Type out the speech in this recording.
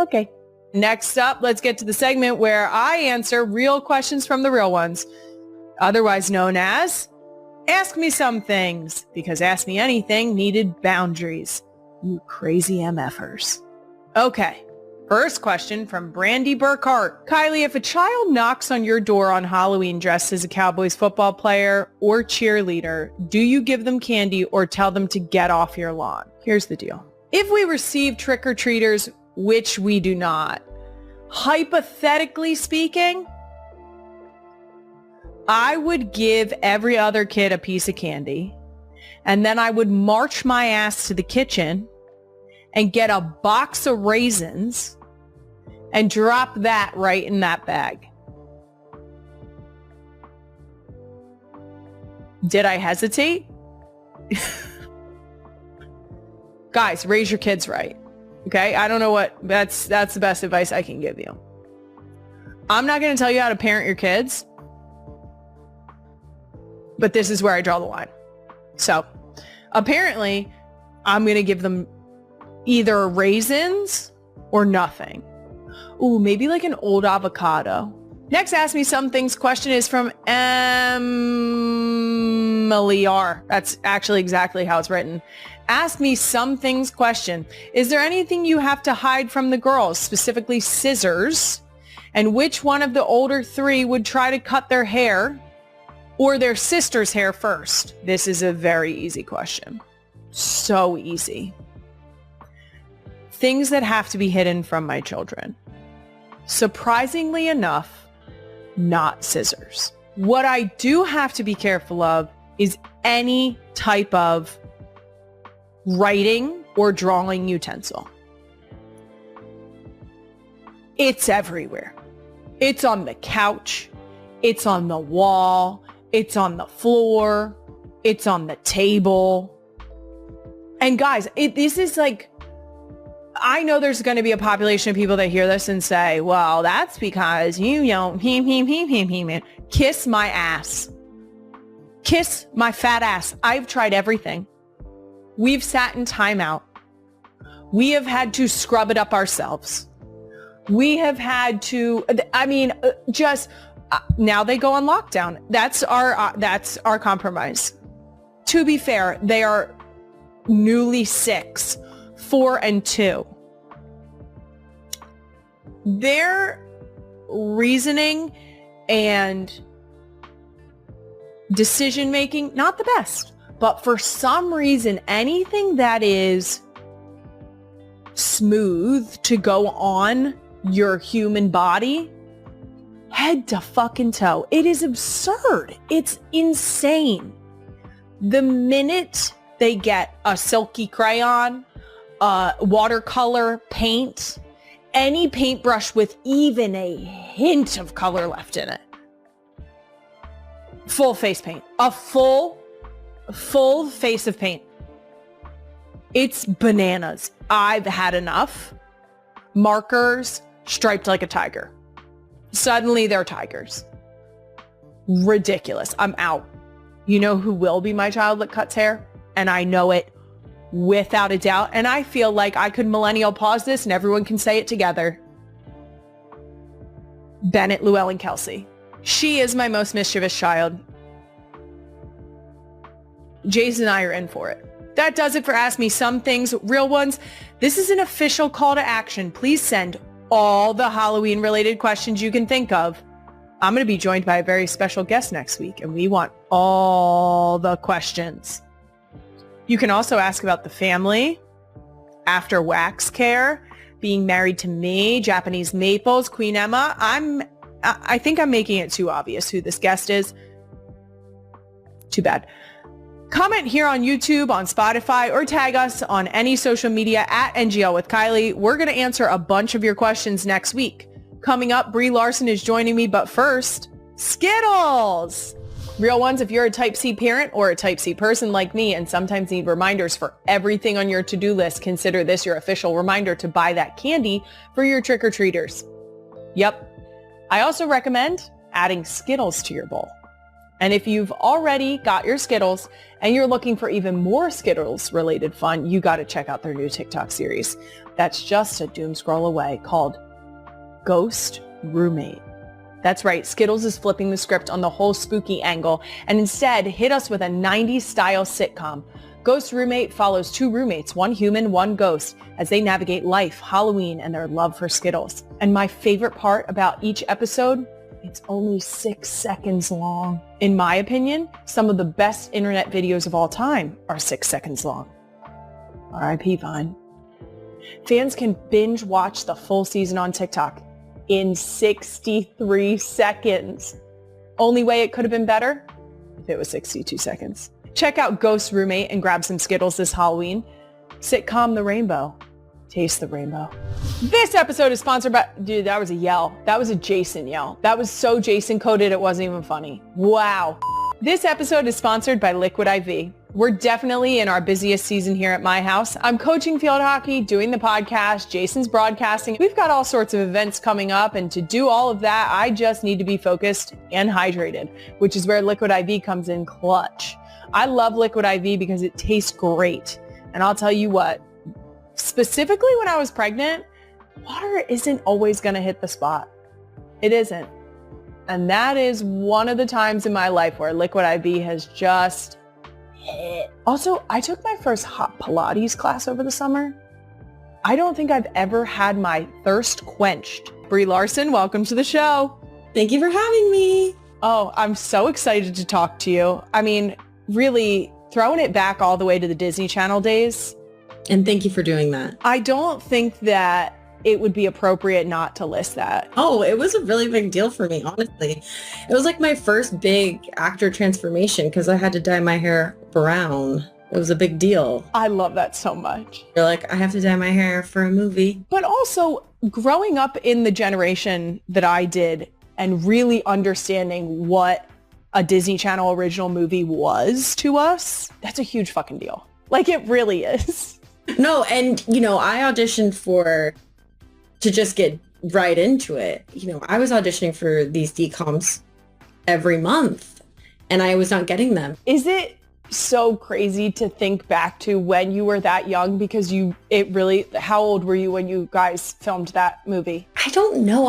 Okay. Next up, let's get to the segment where I answer real questions from the real ones, otherwise known as Ask Me Some Things, because Ask Me Anything needed boundaries. You crazy MFers. Okay. First question from Brandy Burkhart. Kylie, if a child knocks on your door on Halloween dressed as a Cowboys football player or cheerleader, do you give them candy or tell them to get off your lawn? Here's the deal. If we receive trick-or-treaters, which we do not, hypothetically speaking, I would give every other kid a piece of candy, and then I would march my ass to the kitchen and get a box of raisins and drop that right in that bag. Did I hesitate? Guys, raise your kids right. Okay? I don't know what, that's the best advice I can give you. I'm not going to tell you how to parent your kids, but this is where I draw the line. So apparently I'm going to give them either raisins or nothing. Ooh, maybe like an old avocado. Next Ask Me Some Things question is from Emily R. That's actually exactly how it's written. Ask Me Some Things question. Is there anything you have to hide from the girls, specifically scissors? And which one of the older three would try to cut their hair or their sister's hair first? This is a very easy question. So easy. Things that have to be hidden from my children. Surprisingly enough, not scissors. What I do have to be careful of is any type of writing or drawing utensil. It's everywhere. It's on the couch. It's on the wall. It's on the floor. It's on the table. And guys, this is like, I know there's going to be a population of people that hear this and say, well, that's because you don't, kiss my ass. Kiss my fat ass. I've tried everything. We've sat in timeout. We have had to scrub it up ourselves. We have had to, now they go on lockdown. That's our compromise. To be fair, they are newly 6, 4, and 2. Their reasoning and decision making, not the best, but for some reason, anything that is smooth to go on your human body, head to fucking toe. It is absurd. It's insane. The minute they get a silky crayon, watercolor paint, any paintbrush with even a hint of color left in it, full face paint, a full face of paint. It's bananas. I've had enough. Markers striped like a tiger. Suddenly they're tigers. Ridiculous. I'm out. You know who will be my child that cuts hair? And I know it without a doubt. And I feel like I could millennial pause this and everyone can say it together. Bennett, Llewellyn, Kelce. She is my most mischievous child. Jason and I are in for it. That does it for Ask Me Some Things, real ones. This is an official call to action. Please send all the Halloween related questions you can think of. I'm going to be joined by a very special guest next week, and we want all the questions. You can also ask about the family, after wax care, being married to me, Japanese maples, Queen Emma. I think I'm making it too obvious who this guest is. Too bad. Comment here on YouTube, on Spotify, or tag us on any social media at NGL with Kylie. We're going to answer a bunch of your questions next week. Coming up, Brie Larson is joining me, but first, Skittles! Real ones, if you're a Type C parent or a Type C person like me and sometimes need reminders for everything on your to-do list, consider this your official reminder to buy that candy for your trick-or-treaters. Yep. I also recommend adding Skittles to your bowl. And if you've already got your Skittles and you're looking for even more Skittles-related fun, you got to check out their new TikTok series. that's just a doom scroll away called Ghost Roommate. That's right, Skittles is flipping the script on the whole spooky angle and instead hit us with a 90s style sitcom. Ghost Roommate follows two roommates, one human, one ghost, as they navigate life, Halloween, and their love for Skittles. And my favorite part about each episode, it's only 6 seconds long. In my opinion, some of the best internet videos of all time are 6 seconds long. R.I.P. Vine. Fans can binge watch the full season on TikTok in 63 seconds. Only way it could have been better? If it was 62 seconds. Check out Ghost Roommate and grab some Skittles this Halloween. Sitcom the rainbow. Taste the rainbow. This episode is sponsored by... Dude, that was a yell. That was a Jason yell. That was so Jason coded it wasn't even funny. Wow. This episode is sponsored by Liquid IV. We're definitely in our busiest season here at my house. I'm coaching field hockey, doing the podcast, Jason's broadcasting. We've got all sorts of events coming up, and to do all of that, I just need to be focused and hydrated, which is where Liquid IV comes in clutch. I love Liquid IV because it tastes great. And I'll tell you what, specifically when I was pregnant, water isn't always going to hit the spot. It isn't. And that is one of the times in my life where Liquid IV has just hit. Also, I took my first hot Pilates class over the summer. I don't think I've ever had my thirst quenched. Brie Larson, welcome to the show. Thank you for having me. Oh, I'm so excited to talk to you. I mean, really throwing it back all the way to the Disney Channel days. And thank you for doing that. I don't think that it would be appropriate not to list that. Oh, it was a really big deal for me, honestly. It was like my first big actor transformation because I had to dye my hair brown. It was a big deal. I love that so much. You're like, I have to dye my hair for a movie. But also, growing up in the generation that I did and really understanding what a Disney Channel original movie was to us, that's a huge fucking deal. Like, it really is. No, and, I auditioned to just get right into it. I was auditioning for these DComs every month and I was not getting them. Is it so crazy to think back to when you were that young? Because how old were you when you guys filmed that movie? I don't know.